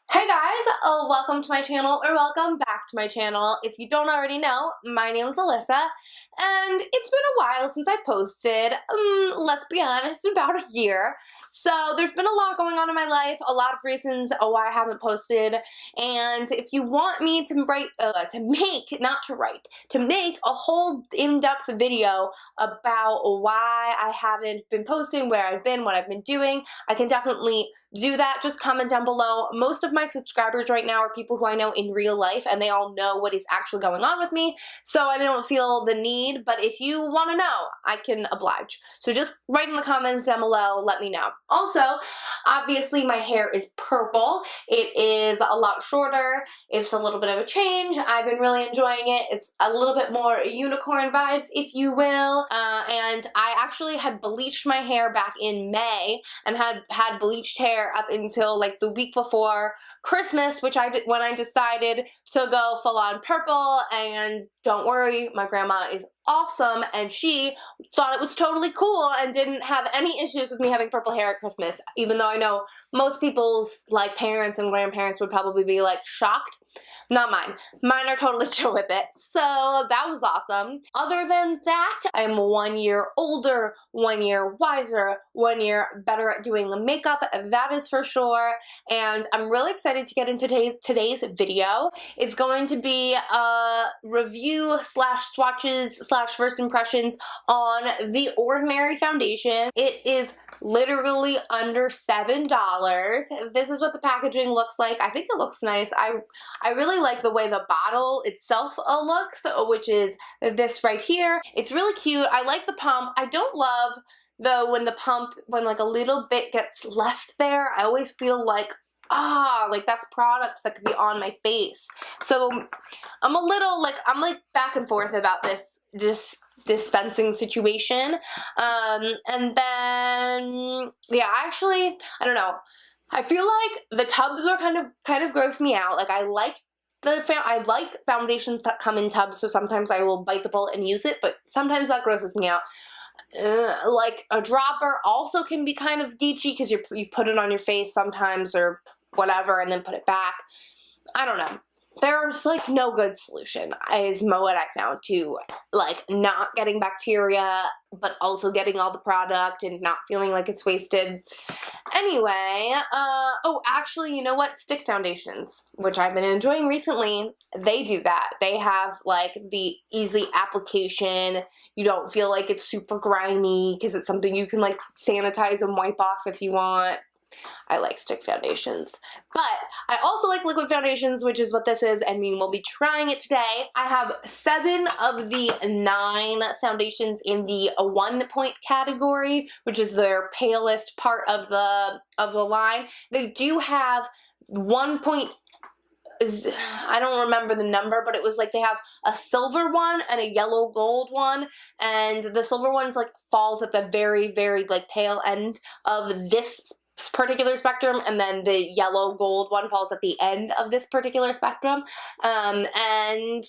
Hey guys, welcome to my channel, or welcome back to my channel. If you don't already know, my name is Alyssa, and it's been a while since I've posted. Let's be honest, about a year. So there's been a lot going on in my life, a lot of reasons why I haven't posted, and if you want me to make a whole in-depth video about why I haven't been posting, where I've been, what I've been doing, I can definitely do that. Just comment down below. Most of my subscribers right now are people who I know in real life, and they all know what is actually going on with me, so I don't feel the need, but if you want to know, I can oblige. So just write in the comments down below, let me know. Also, obviously my hair is purple. It is a lot shorter. It's a little bit of a change. I've been really enjoying it. It's a little bit more unicorn vibes, if you will, and I actually had bleached my hair back in May, and had bleached hair up until like the week before Christmas, which I did when I decided to go full on purple. And don't worry, my grandma is awesome, and she thought it was totally cool and didn't have any issues with me having purple hair at Christmas, even though I know most people's like parents and grandparents would probably be like shocked. Not mine. Mine are totally chill with it. So that was awesome. Other than that, I'm 1 year older, 1 year wiser, 1 year better at doing the makeup, that is for sure. And I'm really excited to get into today's video. It's going to be a review slash swatches slash first impressions on the Ordinary foundation. It is literally under $7. This is what the packaging looks like. I think it looks nice. I really like the way the bottle itself looks, which is this right here. It's really cute. I like the pump. I don't love though when like a little bit gets left there. I always feel like like that's product that could be on my face. So I'm a little like, I'm like back and forth about this dispensing situation. And then, yeah, actually, I don't know. I feel like the tubs are kind of gross me out. Like I like foundations that come in tubs, so sometimes I will bite the bullet and use it, but sometimes that grosses me out. Like a dropper also can be kind of geeky because you put it on your face sometimes or whatever and then put it back. I don't know. There's like no good solution is what I found to like not getting bacteria but also getting all the product and not feeling like it's wasted. Anyway, oh actually, you know what? Stick foundations, which I've been enjoying recently, they do that. They have like the easy application. You don't feel like it's super grimy because it's something you can like sanitize and wipe off if you want. I like stick foundations, but I also like liquid foundations, which is what this is, and we will be trying it today. I have 7 of the 9 foundations in the 1 point category, which is their palest part of the line. They do have 1 point, I don't remember the number, but it was like they have a silver one and a yellow gold one, and the silver one's like falls at the very, very like pale end of this particular spectrum, and then the yellow gold one falls at the end of this particular spectrum. And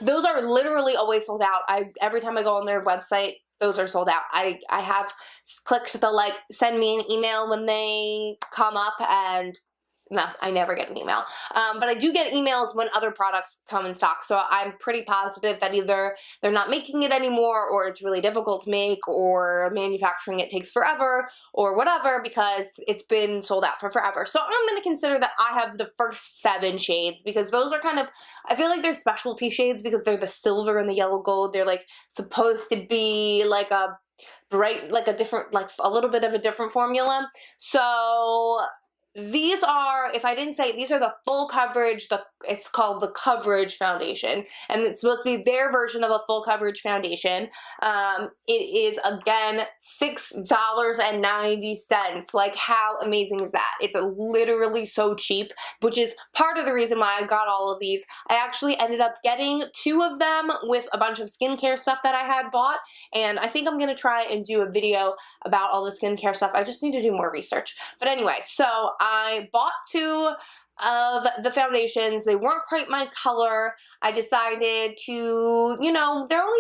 those are literally always sold out. Every time I go on their website, those are sold out. I have clicked the like send me an email when they come up, and no, I never get an email. But I do get emails when other products come in stock, so I'm pretty positive that either they're not making it anymore, or it's really difficult to make, or manufacturing it takes forever, or whatever, because it's been sold out for forever. So I'm going to consider that I have the first 7 shades, because those are kind of, I feel like they're specialty shades because they're the silver and the yellow gold. They're like supposed to be like a bright, like a different, like a little bit of a different formula. So these are, if I didn't say, these are the full coverage, it's called the coverage foundation, and it's supposed to be their version of a full coverage foundation. It is, again, $6.90. Like, how amazing is that? It's literally so cheap, which is part of the reason why I got all of these. I actually ended up getting 2 of them with a bunch of skincare stuff that I had bought, and I think I'm going to try and do a video about all the skincare stuff. I just need to do more research. But anyway, so I bought 2 of the foundations. They weren't quite my color. I decided to, you know, they're only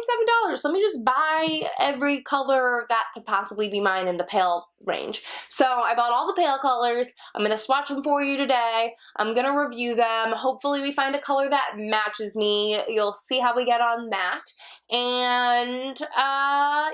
$7. Let me just buy every color that could possibly be mine in the pale range. So I bought all the pale colors. I'm going to swatch them for you today. I'm going to review them. Hopefully we find a color that matches me. You'll see how we get on that. And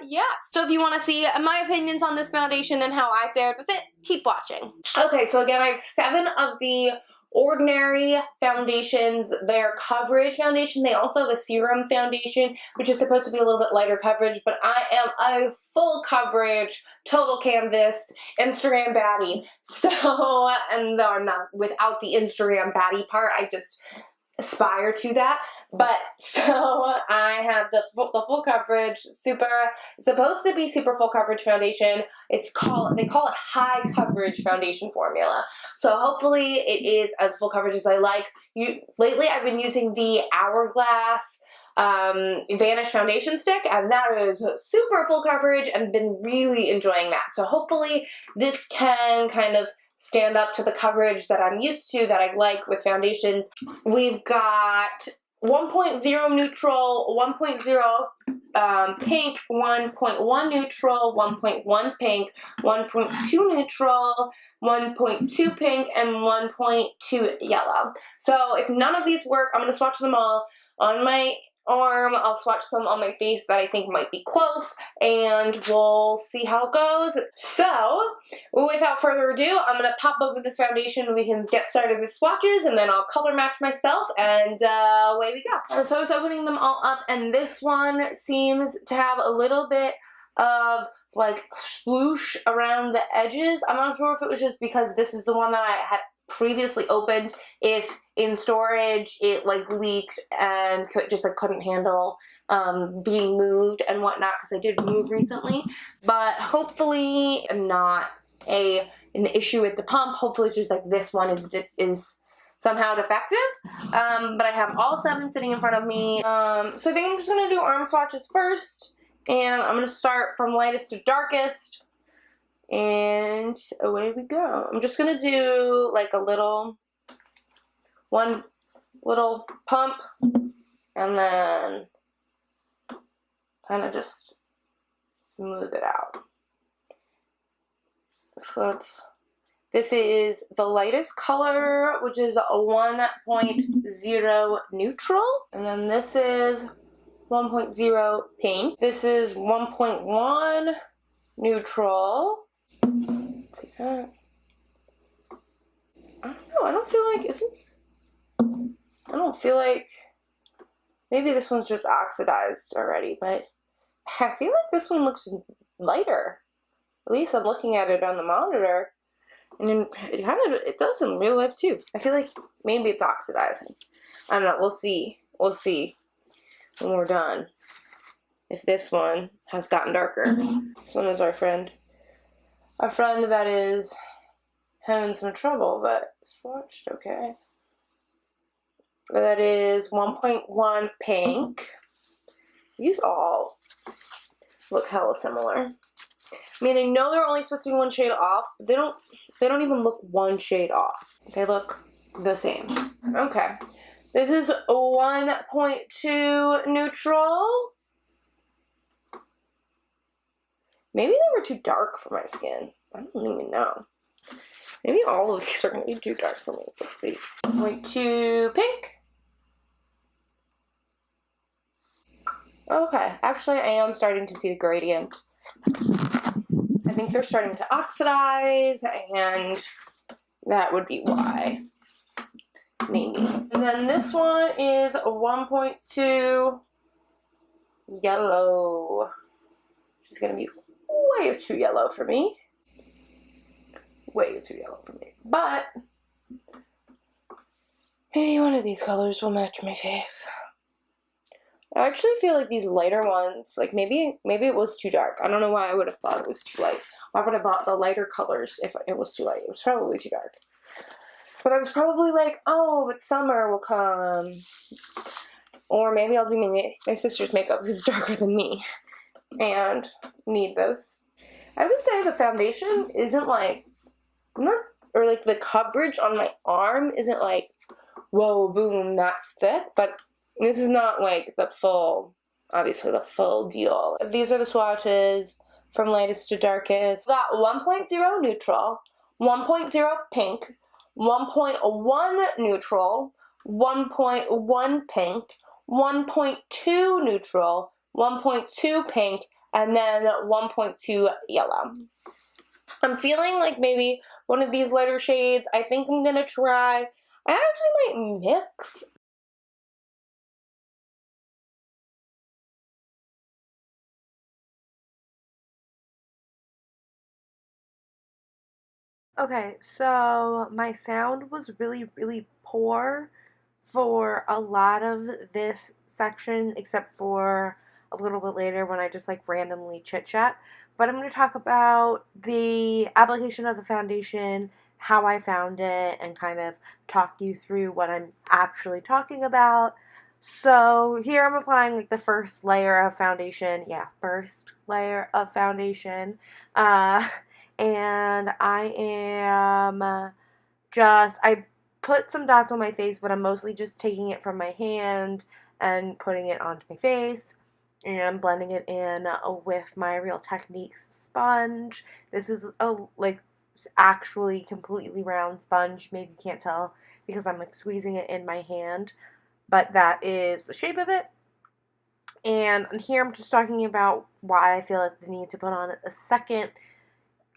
yeah, so if you want to see my opinions on this foundation and how I fared with it, keep watching. Okay, so again, I have 7 of the Ordinary foundations. Their coverage foundation. They also have a serum foundation, which is supposed to be a little bit lighter coverage, but I am a full coverage, total canvas, Instagram baddie. So, and though I'm not without the Instagram baddie part, I just aspire to that. But so I have the full coverage, supposed to be super full coverage foundation. They call it high coverage foundation formula. So hopefully it is as full coverage as I like. Lately I've been using the Hourglass Vanish foundation stick, and that is super full coverage and been really enjoying that. So hopefully this can kind of stand up to the coverage that I'm used to, that I like with foundations. We've got 1.0 neutral, 1.0 pink, 1.1 neutral, 1.1 pink, 1.2 neutral, 1.2 pink, and 1.2 yellow. So if none of these work, I'm going to swatch them all on my arm. I'll swatch them on my face that I think might be close, and we'll see how it goes. So without further ado, I'm gonna pop open this foundation. We can get started with swatches, and then I'll color match myself, and away we go. So I was opening them all up, and this one seems to have a little bit of like sploosh around the edges. I'm not sure if it was just because this is the one that I had previously opened, if in storage it like leaked and I couldn't handle being moved and whatnot, because I did move recently. But hopefully not an issue with the pump. Hopefully it's just like this one is somehow defective. But I have all 7 sitting in front of me. So I think I'm just gonna do arm swatches first, and I'm gonna start from lightest to darkest. And away we go. I'm just going to do like one little pump, and then kind of just smooth it out. So this is the lightest color, which is a 1.0 neutral. And then this is 1.0 pink. This is 1.1 neutral. Take that. I don't know. I don't feel like maybe this one's just oxidized already, but I feel like this one looks lighter. At least I'm looking at it on the monitor, and then it does in real life too. I feel like maybe it's oxidizing. I don't know. We'll see. We'll see when we're done if this one has gotten darker. This one is our friend that is having some trouble, but swatched okay. That is 1.1 pink. These all look hella similar. I mean, I know they're only supposed to be one shade off, but they don't even look one shade off. They look the same. Okay. This is 1.2 neutral. Maybe they were too dark for my skin. I don't even know. Maybe all of these are going to be too dark for me. Let's see. 1.2 pink. Okay. Actually, I am starting to see the gradient. I think they're starting to oxidize, and that would be why. Maybe. And then this one is a 1.2 yellow. Which is going to be way too yellow for me. Way too yellow for me. But maybe one of these colors will match my face. I actually feel like these lighter ones, like maybe it was too dark. I don't know why I would have thought it was too light. Why would I have bought the lighter colors if it was too light? It was probably too dark. But I was probably like, oh, but summer will come. Or maybe I'll do my sister's makeup, who's darker than me, and need those. I have to say the foundation isn't like, I'm not or like the coverage on my arm isn't like, whoa, boom, that's thick, but this is not like the full, obviously the full deal. These are the swatches from lightest to darkest. Got 1.0 neutral, 1.0 pink, 1.1 neutral, 1.1 pink, 1.2 neutral, 1.2 pink, and then 1.2 yellow. I'm feeling like maybe one of these lighter shades. I think I'm gonna try, I actually might mix. Okay, so my sound was really, really poor for a lot of this section, except for a little bit later when I just like randomly chit chat. But I'm going to talk about the application of the foundation, how I found it, and kind of talk you through what I'm actually talking about. So here I'm applying like the first layer of foundation. Yeah, first layer of foundation. And I am I put some dots on my face, but I'm mostly just taking it from my hand and putting it onto my face and blending it in with my Real Techniques sponge. This is a like actually completely round sponge. Maybe you can't tell because I'm like squeezing it in my hand, but that is the shape of it. And here I'm just talking about why I feel like the need to put on a second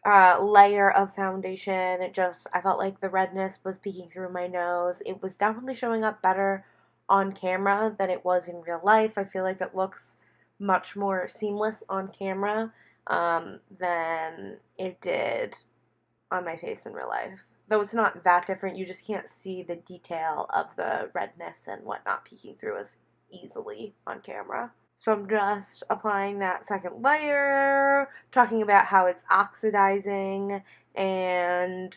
layer of foundation. I felt like the redness was peeking through my nose. It was definitely showing up better on camera than it was in real life. I feel like it looks much more seamless on camera than it did on my face in real life. Though it's not that different, you just can't see the detail of the redness and whatnot peeking through as easily on camera. So I'm just applying that second layer, talking about how it's oxidizing, and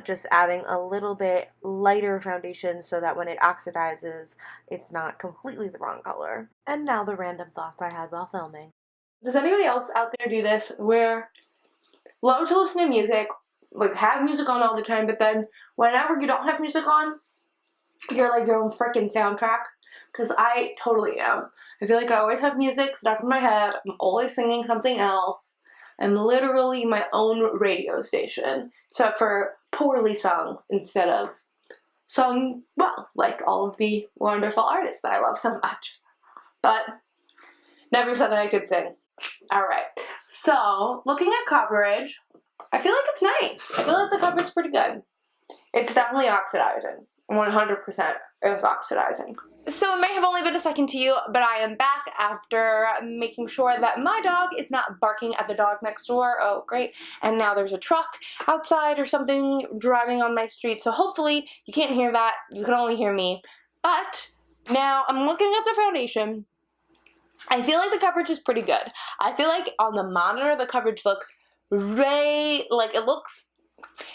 just adding a little bit lighter foundation so that when it oxidizes, it's not completely the wrong color. And now the random thoughts I had while filming. Does anybody else out there do this where love to listen to music, like have music on all the time, but then whenever you don't have music on, you're like your own freaking soundtrack? Because I totally am. I feel like I always have music stuck in my head. I'm always singing something else. I'm literally my own radio station, except for poorly sung instead of sung well, like all of the wonderful artists that I love so much. But never said that I could sing. Alright, so looking at coverage, I feel like it's nice. I feel like the coverage's pretty good. It's definitely oxidizing. 100% it was oxidizing. So it may have only been a second to you, but I am back after making sure that my dog is not barking at the dog next door. Oh, great. And now there's a truck outside or something driving on my street, so hopefully you can't hear that. You can only hear me. But now I'm looking at the foundation. I feel like the coverage is pretty good. I feel like on the monitor the coverage looks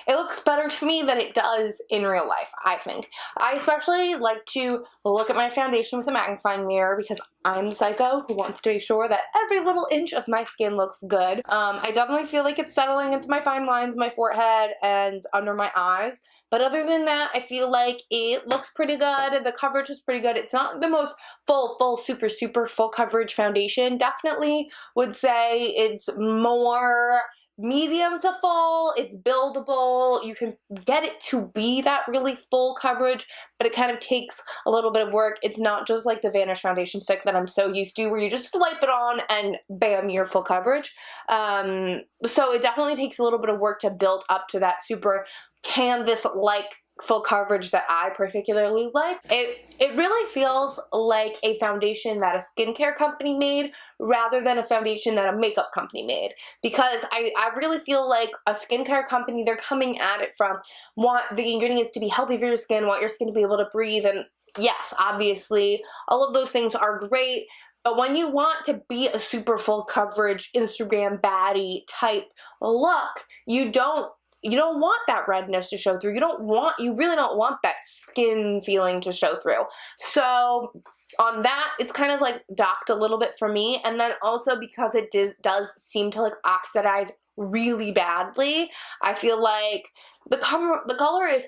it looks better to me than it does in real life, I think. I especially like to look at my foundation with a magnifying mirror because I'm the psycho who wants to make sure that every little inch of my skin looks good. I definitely feel like it's settling into my fine lines, my forehead, and under my eyes. But other than that, I feel like it looks pretty good. The coverage is pretty good. It's not the most full, super full coverage foundation. Definitely would say it's more medium to full. It's buildable. You can get it to be that really full coverage, but it kind of takes a little bit of work. It's not just like the Vanish foundation stick that I'm so used to where you just swipe it on and bam, you're full coverage. So it definitely takes a little bit of work to build up to that super canvas-like full coverage that I particularly like. It really feels like a foundation that a skincare company made rather than a foundation that a makeup company made, because I really feel like a skincare company, they're coming at it from want the ingredients to be healthy for your skin, want your skin to be able to breathe, and yes, obviously all of those things are great, but when you want to be a super full coverage Instagram baddie type look, you don't want that redness to show through. You really don't want that skin feeling to show through. So on that, it's kind of like docked a little bit for me. And then also because it does seem to like oxidize really badly, I feel like The color is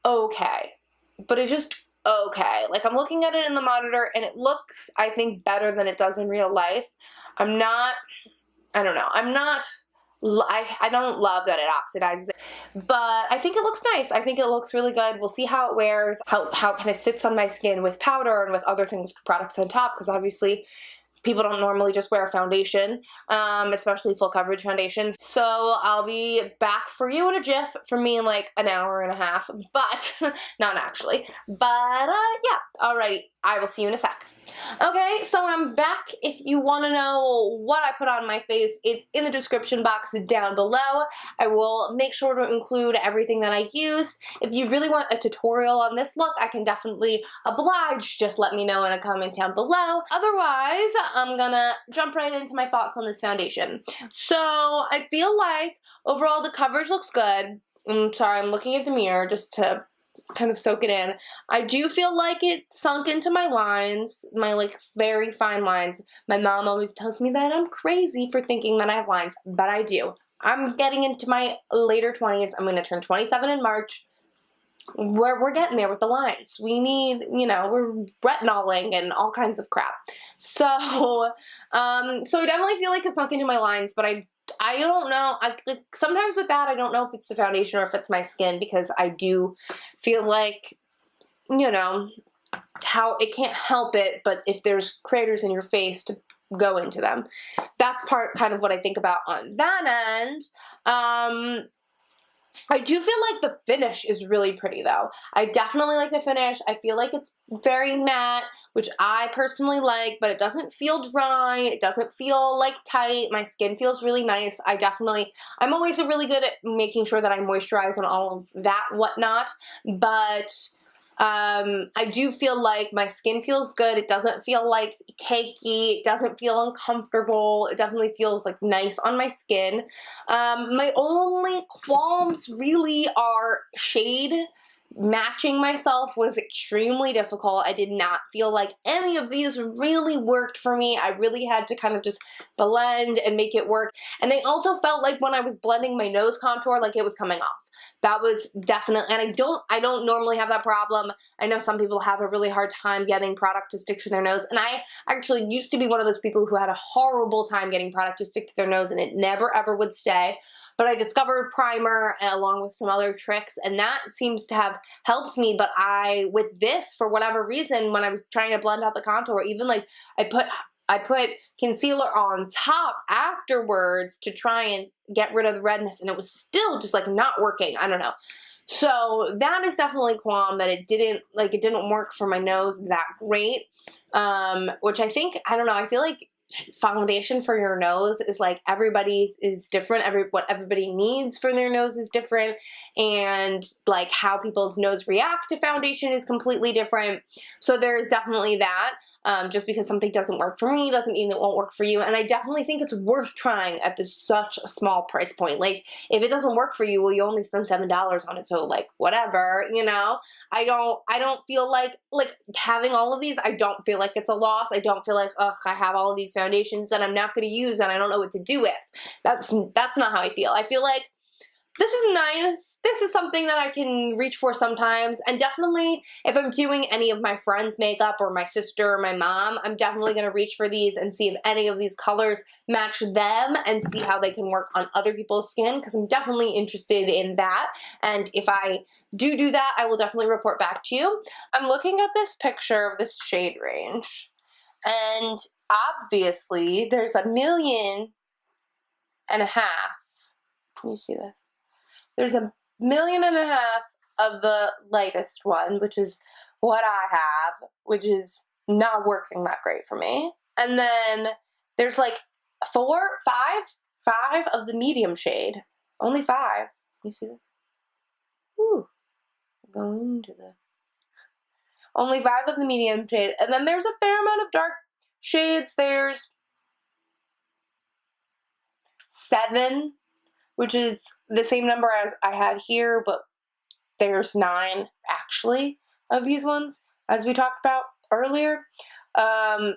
okay, but it's just okay. Like, I'm looking at it in the monitor and it looks, I think, better than it does in real life. I don't know. I don't love that it oxidizes it, but I think it looks nice. I think it looks really good. We'll see how it wears, how it kind of sits on my skin with powder and with other things, products on top, because obviously people don't normally just wear foundation, especially full coverage foundation. So I'll be back for you in a jiff, for me in like an hour and a half, but not actually. But yeah, alrighty, I will see you in a sec. Okay, so I'm back. If you want to know what I put on my face, it's in the description box down below. I will make sure to include everything that I used. If you really want a tutorial on this look, I can definitely oblige. Just let me know in a comment down below. Otherwise, I'm gonna jump right into my thoughts on this foundation. So I feel like overall the coverage looks good. I'm sorry, I'm looking at the mirror just to kind of soak it in. I do feel like it sunk into my lines, my like very fine lines. My mom always tells me that I'm crazy for thinking that I have lines, but I do. I'm getting into my later 20s. I'm going to turn 27 in March. We're getting there with the lines. We need, you know, we're retinoling and all kinds of crap. So, so I definitely feel like it sunk into my lines, but I don't know. Sometimes with that, I don't know if it's the foundation or if it's my skin, because I do feel like, you know, how it can't help it, but if there's craters in your face, to go into them. That's kind of what I think about on that end. I do feel like the finish is really pretty though. I definitely like the finish. I feel like it's very matte, which I personally like, but it doesn't feel dry. It doesn't feel like tight. My skin feels really nice. I'm always really good at making sure that I moisturize on all of that whatnot, but I do feel like my skin feels good. It doesn't feel like cakey. It doesn't feel uncomfortable. It definitely feels like nice on my skin. My only qualms really are shade. Matching myself was extremely difficult. I did not feel like any of these really worked for me. I really had to kind of just blend and make it work. And I also felt like when I was blending my nose contour, like it was coming off. That was definitely, and I don't normally have that problem. I know some people have a really hard time getting product to stick to their nose, and I actually used to be one of those people who had a horrible time getting product to stick to their nose, and it never ever would stay. But I discovered primer along with some other tricks, and that seems to have helped me. But with this, for whatever reason, when I was trying to blend out the contour, even like I put concealer on top afterwards to try and get rid of the redness, and it was still just like not working. I don't know. So that is definitely a qualm, that it didn't work for my nose that great. Which I think, I don't know, I feel like foundation for your nose is like everybody's is different. What everybody needs for their nose is different, and like how people's nose react to foundation is completely different. So there's definitely that. Just because something doesn't work for me doesn't mean it won't work for you, and I definitely think it's worth trying at such a small price point. Like, if it doesn't work for you, well, you only spend $7 on it, so like whatever, you know. I don't feel like having all of these, I don't feel like it's a loss. I don't feel like, ugh, I have all of these foundations that I'm not going to use and I don't know what to do with. That's not how I feel. I feel like this is nice. This is something that I can reach for sometimes. And definitely, if I'm doing any of my friends' makeup or my sister or my mom, I'm definitely going to reach for these and see if any of these colors match them and see how they can work on other people's skin, because I'm definitely interested in that. And if I do that, I will definitely report back to you. I'm looking at this picture of this shade range, and obviously there's 1.5 million. Can you see this? There's 1.5 million of the lightest one, which is what I have, which is not working that great for me. And then there's like 5 of the medium shade. Only 5. Can you see this? Ooh, going into the. Only 5 of the medium shade. And then there's a fair amount of dark shades. There's 7, which is the same number as I had here, but there's 9 actually of these ones, as we talked about earlier.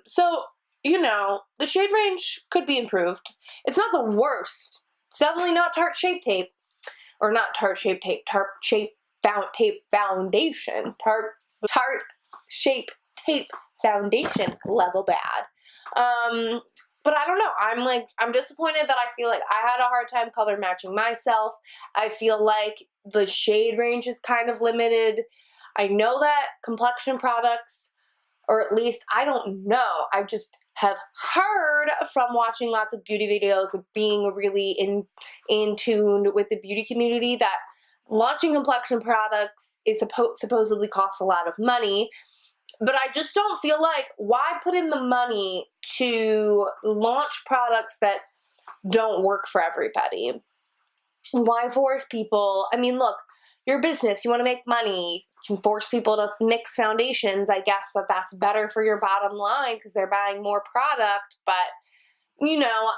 So, you know, the shade range could be improved. It's not the worst. It's definitely not Tarte Shape Tape, or not Tarte Shape Tape, Tarte Shape Tape Foundation, Tarte Shape Tape Foundation level bad. But I don't know, I'm disappointed that I feel like I had a hard time color matching myself. I feel like the shade range is kind of limited. I know that complexion products, or at least I don't know, I just have heard from watching lots of beauty videos, of being really in tune with the beauty community, that launching complexion products is supposedly costs a lot of money. But I just don't feel like, why put in the money to launch products that don't work for everybody? Why force people? I mean, look, your business, you want to make money, you can force people to mix foundations. I guess that's better for your bottom line because they're buying more product. But, you know,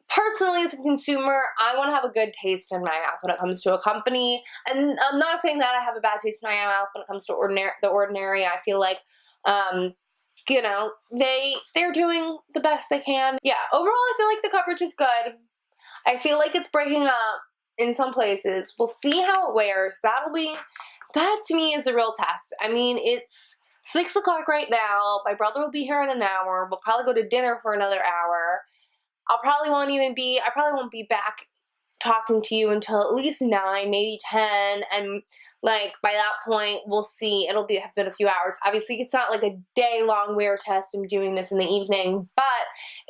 personally as a consumer, I want to have a good taste in my mouth when it comes to a company. And I'm not saying that I have a bad taste in my mouth when it comes to The Ordinary. I feel like, you know, they're doing the best they can. Yeah, overall, I feel like the coverage is good. I feel like it's breaking up in some places. We'll see how it wears. That to me is the real test. I mean, it's 6 o'clock right now. My brother will be here in an hour. We'll probably go to dinner for another hour. I probably won't be back talking to you until at least 9, maybe 10, and like by that point we'll see. It'll have been a few hours. Obviously it's not like a day-long wear test. I'm doing this in the evening, but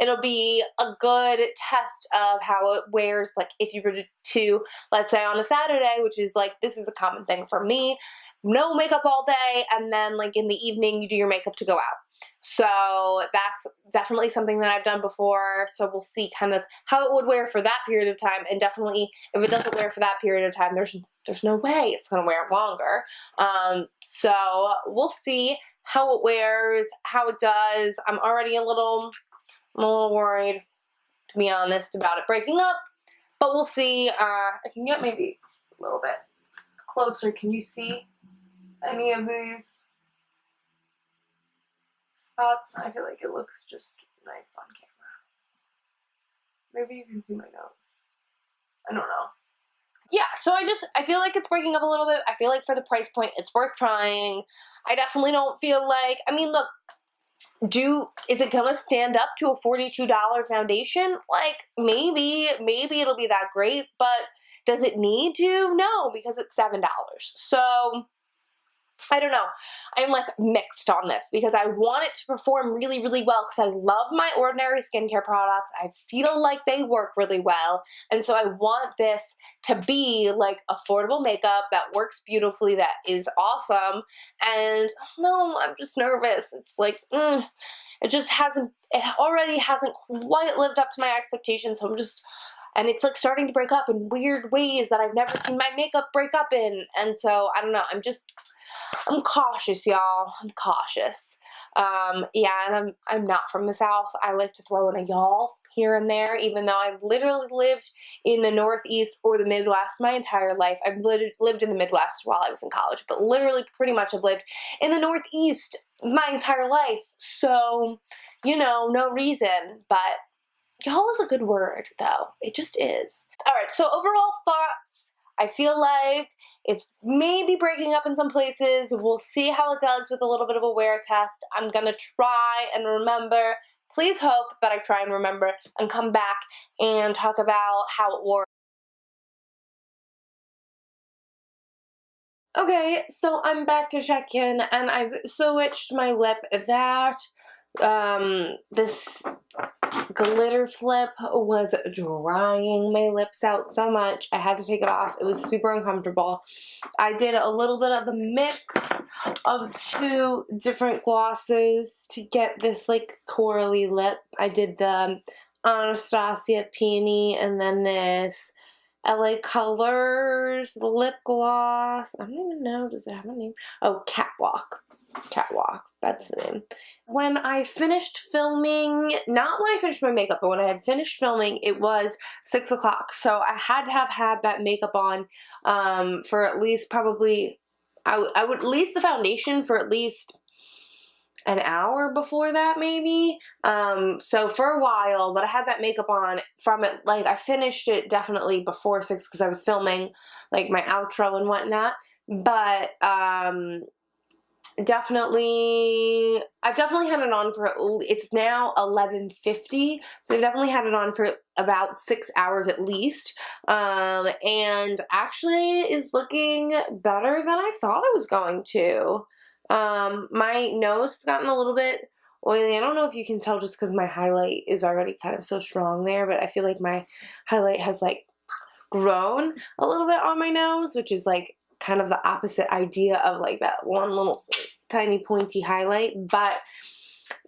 it'll be a good test of how it wears, like if you were to, let's say on a Saturday, which is like, this is a common thing for me, no makeup all day, and then like in the evening you do your makeup to go out. So that's definitely something that I've done before. So we'll see kind of how it would wear for that period of time. And definitely if it doesn't wear for that period of time, there's no way it's going to wear longer. So we'll see how it wears, how it does. I'm already a little worried, to be honest, about it breaking up. But we'll see. I can get maybe a little bit closer. Can you see any of these spots? I feel like it looks just nice on camera. Maybe you can see my nose. I don't know. Yeah, so I feel like it's breaking up a little bit. I feel like for the price point, it's worth trying. I definitely don't feel like, I mean, look, is it gonna stand up to a $42 foundation? Like, maybe it'll be that great, but does it need to? No, because it's $7. So I don't know. I'm like mixed on this because I want it to perform really, really well because I love my Ordinary skincare products. I feel like they work really well. And so I want this to be like affordable makeup that works beautifully, that is awesome. And no, I'm just nervous. It's like, it already hasn't quite lived up to my expectations. So and it's like starting to break up in weird ways that I've never seen my makeup break up in. And so I don't know. I'm cautious, y'all. I'm cautious. Yeah, and I'm not from the South. I like to throw in a y'all here and there, even though I've literally lived in the Northeast or the Midwest my entire life. I've lived in the Midwest while I was in college, but literally pretty much have lived in the Northeast my entire life. So, you know, no reason, but y'all is a good word, though. It just is. All right, so overall thoughts. I feel like it's maybe breaking up in some places. We'll see how it does with a little bit of a wear test. I'm going to try and remember, please hope that I try and remember and come back and talk about how it wore. Okay, so I'm back to check in, and I've switched my lip. This glitter flip was drying my lips out so much. I had to take it off. It was super uncomfortable. I did a little bit of a mix of 2 different glosses to get this like corally lip. I did the Anastasia Peony and then this LA Colors lip gloss. I don't even know. Does it have a name? Oh, Catwalk. That's the name. When I finished filming, not when I finished my makeup, but when I had finished filming, it was 6 o'clock. So I had to have had that makeup on for at least probably, I would at least the foundation for at least an hour before that maybe. So for a while, but I had that makeup on from it, like I finished it definitely before 6 because I was filming like my outro and whatnot. But I've definitely had it on for, it's now 11:50, so I've definitely had it on for about 6 hours at least, and actually is looking better than I thought it was going to. My nose has gotten a little bit oily. I don't know if you can tell just because my highlight is already kind of so strong there, but I feel like my highlight has like grown a little bit on my nose, which is like kind of the opposite idea of like that one little tiny pointy highlight, but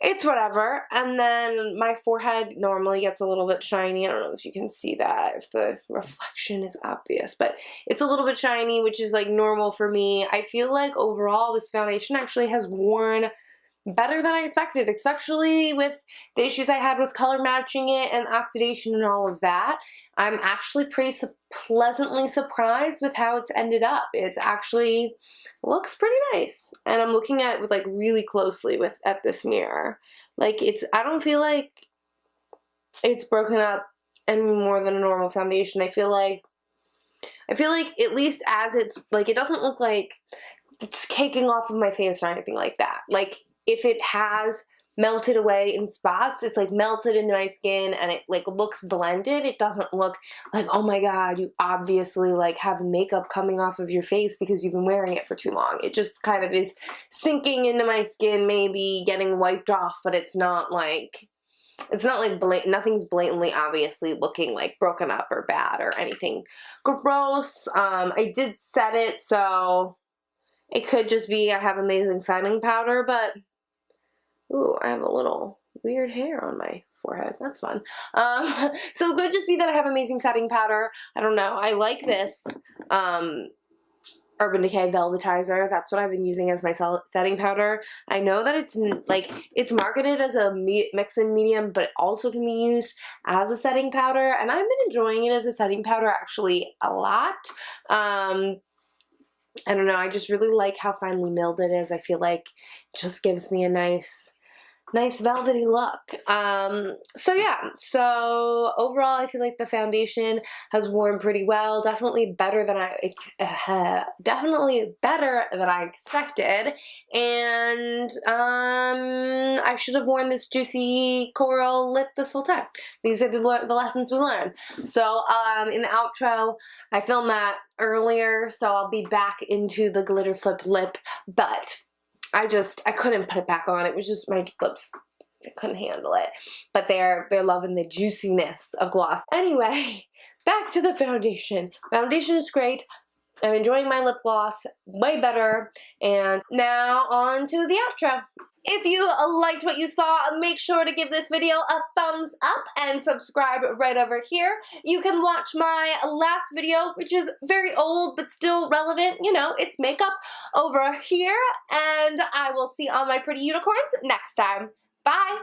it's whatever. And then my forehead normally gets a little bit shiny. I don't know if you can see that, if the reflection is obvious, but it's a little bit shiny, which is like normal for me. I feel like overall this foundation actually has worn better than I expected, especially with the issues I had with color matching it and oxidation and all of that. I'm actually pretty pleasantly surprised with how it's ended up. It's actually looks pretty nice, and I'm looking at it with like really closely at this mirror. Like I don't feel like it's broken up any more than a normal foundation. I feel like at least as it's like, it doesn't look like it's caking off of my face or anything like that. Like if it has melted away in spots, it's like melted into my skin and it like looks blended. It doesn't look like, oh my god, you obviously like have makeup coming off of your face because you've been wearing it for too long. It just kind of is sinking into my skin, maybe getting wiped off, but it's not like nothing's blatantly obviously looking like broken up or bad or anything gross. I did set it, so it could just be I have amazing setting powder, but ooh, I have a little weird hair on my forehead. That's fun. So it could just be that I have amazing setting powder. I don't know. I like this Urban Decay Velvetizer. That's what I've been using as my setting powder. I know that it's like, it's marketed as a mix-in medium, but it also can be used as a setting powder, and I've been enjoying it as a setting powder actually a lot. I don't know, I just really like how finely milled it is. I feel like it just gives me a nice velvety look. So yeah, so overall I feel like the foundation has worn pretty well. Definitely better than I expected. And I should have worn this juicy coral lip this whole time. These are the lessons we learned. So in the outro, I filmed that earlier, so I'll be back into the glitter flip lip, but I couldn't put it back on. It was just my lips, I couldn't handle it. But they're loving the juiciness of gloss. Anyway, back to the foundation. Foundation is great. I'm enjoying my lip gloss way better. And now on to the outro. If you liked what you saw, make sure to give this video a thumbs up and subscribe right over here. You can watch my last video, which is very old but still relevant. You know, it's makeup over here. And I will see all my pretty unicorns next time. Bye!